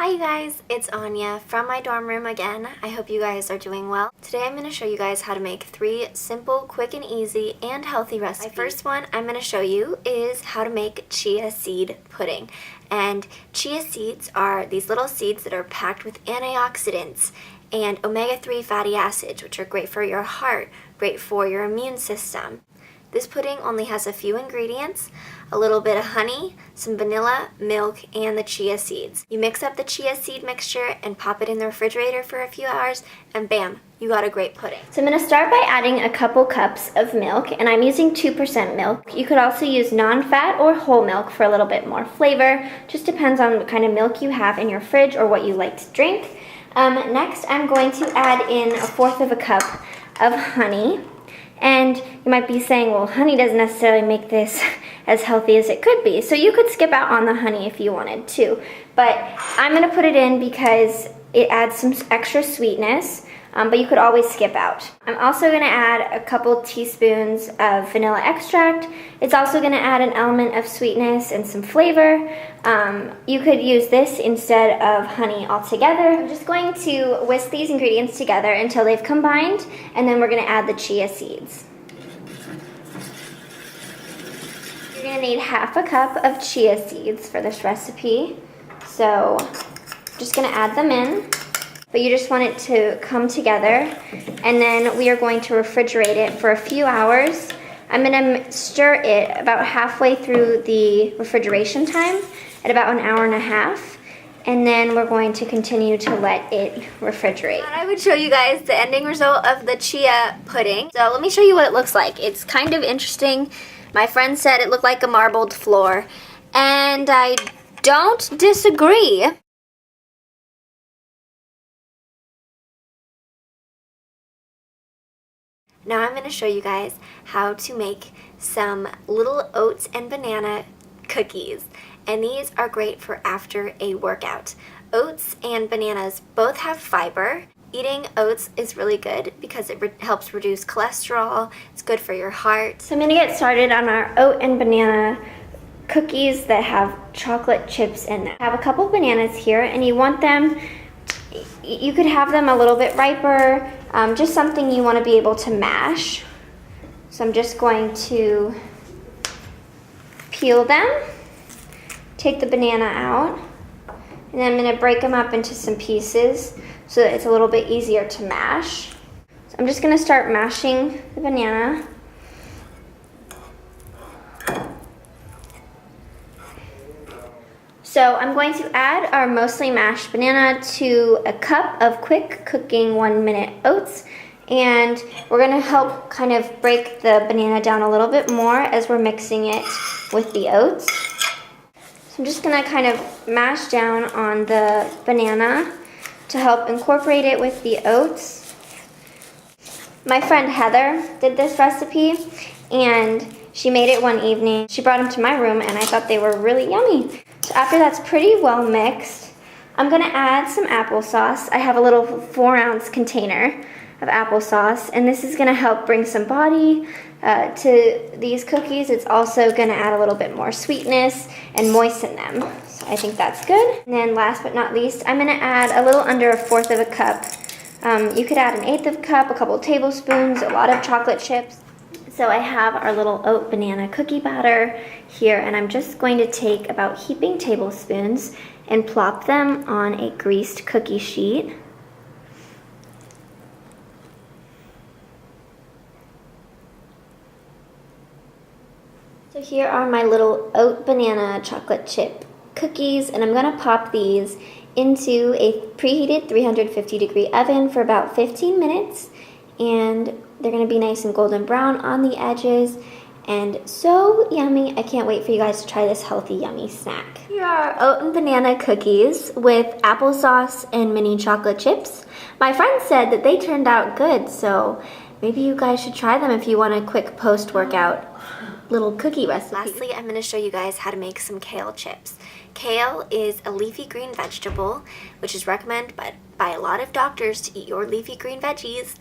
Hi you guys, it's Anya from my dorm room again. I hope you guys are doing well. Today I'm going to show you guys how to make 3 simple, quick and easy, and healthy recipes. My first one I'm going to show you is how to make chia seed pudding. And chia seeds are these little seeds that are packed with antioxidants and omega-3 fatty acids, which are great for your heart, great for your immune system. This pudding only has a few ingredients, a little bit of honey, some vanilla, milk, and the chia seeds. You mix up the chia seed mixture and pop it in the refrigerator for a few hours, and bam, you got a great pudding. So I'm going to start by adding a couple cups of milk, and I'm using 2% milk. You could also use non-fat or whole milk for a little bit more flavor. Just depends on what kind of milk you have in your fridge or what you like to drink. Next, I'm going to add in 1/4 cup of honey. And you might be saying, well, honey doesn't necessarily make this as healthy as it could be. So you could skip out on the honey if you wanted to. But I'm going to put it in because it adds some extra sweetness. But you could always skip out. I'm also going to add a couple teaspoons of vanilla extract. It's also going to add an element of sweetness and some flavor. You could use this instead of honey altogether. I'm just going to whisk these ingredients together until they've combined, and then we're going to add the chia seeds. You're going to need 1/2 cup of chia seeds for this recipe. So I'm just going to add them in. But you just want it to come together, and then we are going to refrigerate it for a few hours. I'm going to stir it about halfway through the refrigeration time at about 1.5 hours, and then we're going to continue to let it refrigerate. I would show you guys the ending result of the chia pudding. So let me show you what it looks like. It's kind of interesting. My friend said it looked like a marbled floor, and I don't disagree. Now I'm going to show you guys how to make some little oats and banana cookies. And these are great for after a workout. Oats and bananas both have fiber. Eating oats is really good because it helps reduce cholesterol. It's good for your heart. So I'm going to get started on our oat and banana cookies that have chocolate chips in them. I have a couple bananas here, and you want them, you could have them a little bit riper, just something you want to be able to mash. So I'm just going to peel them, take the banana out, and then I'm going to break them up into some pieces so that it's a little bit easier to mash. So I'm just going to start mashing the banana. So I'm going to add our mostly mashed banana to a cup of quick cooking 1-minute oats, and we're going to help kind of break the banana down a little bit more as we're mixing it with the oats. So I'm just going to kind of mash down on the banana to help incorporate it with the oats. My friend Heather did this recipe, and she made it one evening. She brought them to my room, and I thought they were really yummy. So after that's pretty well mixed, I'm going to add some applesauce. I have a little 4-ounce container of applesauce, and this is going to help bring some body to these cookies. It's also going to add a little bit more sweetness and moisten them. So I think that's good. And then last but not least, I'm going to add a little under 1/4 cup. You could add 1/8 cup, a couple tablespoons, a lot of chocolate chips. So I have our little oat banana cookie batter here, and I'm just going to take about heaping tablespoons and plop them on a greased cookie sheet. So here are my little oat banana chocolate chip cookies, and I'm going to pop these into a preheated 350-degree oven for about 15 minutes. And they're going to be nice and golden brown on the edges, and so yummy. I can't wait for you guys to try this healthy, yummy snack. Here are oat and banana cookies with applesauce and mini chocolate chips. My friend said that they turned out good, so maybe you guys should try them if you want a quick post-workout little cookie recipe. Lastly, I'm going to show you guys how to make some kale chips. Kale is a leafy green vegetable, which is recommended by a lot of doctors to eat your leafy green veggies,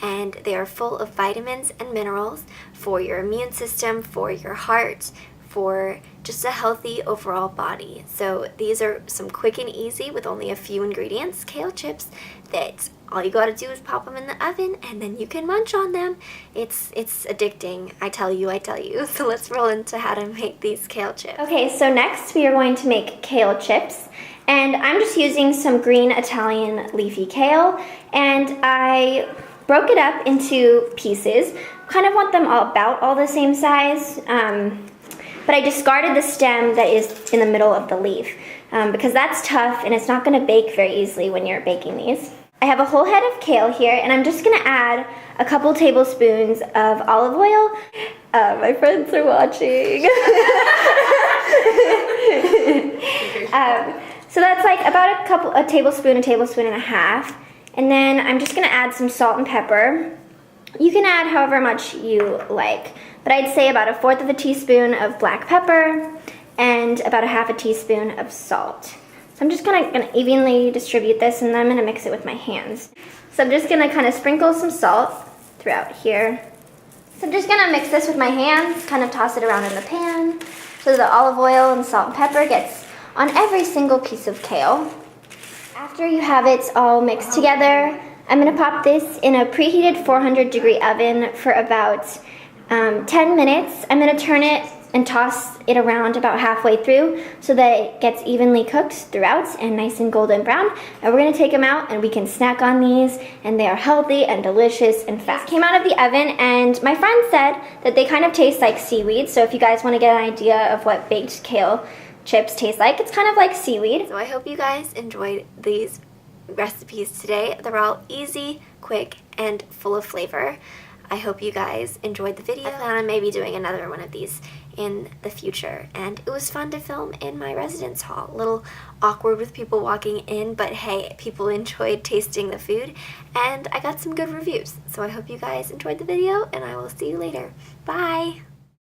and they are full of vitamins and minerals for your immune system, for your heart, for just a healthy overall body. So these are some quick and easy with only a few ingredients, kale chips, that all you gotta do is pop them in the oven and then you can munch on them. It's addicting, I tell you. So let's roll into how to make these kale chips. Okay, so next we are going to make kale chips. And I'm just using some green Italian leafy kale, and I broke it up into pieces. Kind of want them about all the same size, but I discarded the stem that is in the middle of the leaf because that's tough and it's not going to bake very easily when you're baking these. I have a whole head of kale here, and I'm just going to add a couple tablespoons of olive oil. My friends are watching. So that's like about a tablespoon and a half. And then I'm just gonna add some salt and pepper. You can add however much you like, but I'd say about 1/4 of a teaspoon of black pepper and about 1/2 teaspoon of salt. So I'm just gonna evenly distribute this, and then I'm gonna mix it with my hands. So I'm just gonna kind of sprinkle some salt throughout here. So I'm just gonna mix this with my hands, kind of toss it around in the pan so the olive oil and salt and pepper gets on every single piece of kale. After you have it all mixed together, I'm going to pop this in a preheated 400-degree oven for about 10 minutes. I'm going to turn it and toss it around about halfway through so that it gets evenly cooked throughout and nice and golden brown. And we're going to take them out and we can snack on these, and they are healthy and delicious and fast. These came out of the oven, and my friend said that they kind of taste like seaweed. So if you guys want to get an idea of what baked kale chips taste like, it's kind of like seaweed. So I hope you guys enjoyed these recipes today. They're all easy, quick, and full of flavor. I hope you guys enjoyed the video. I plan on maybe doing another one of these in the future, and it was fun to film in my residence hall. A little awkward with people walking in, but hey, people enjoyed tasting the food, and I got some good reviews. So I hope you guys enjoyed the video, and I will see you later. Bye!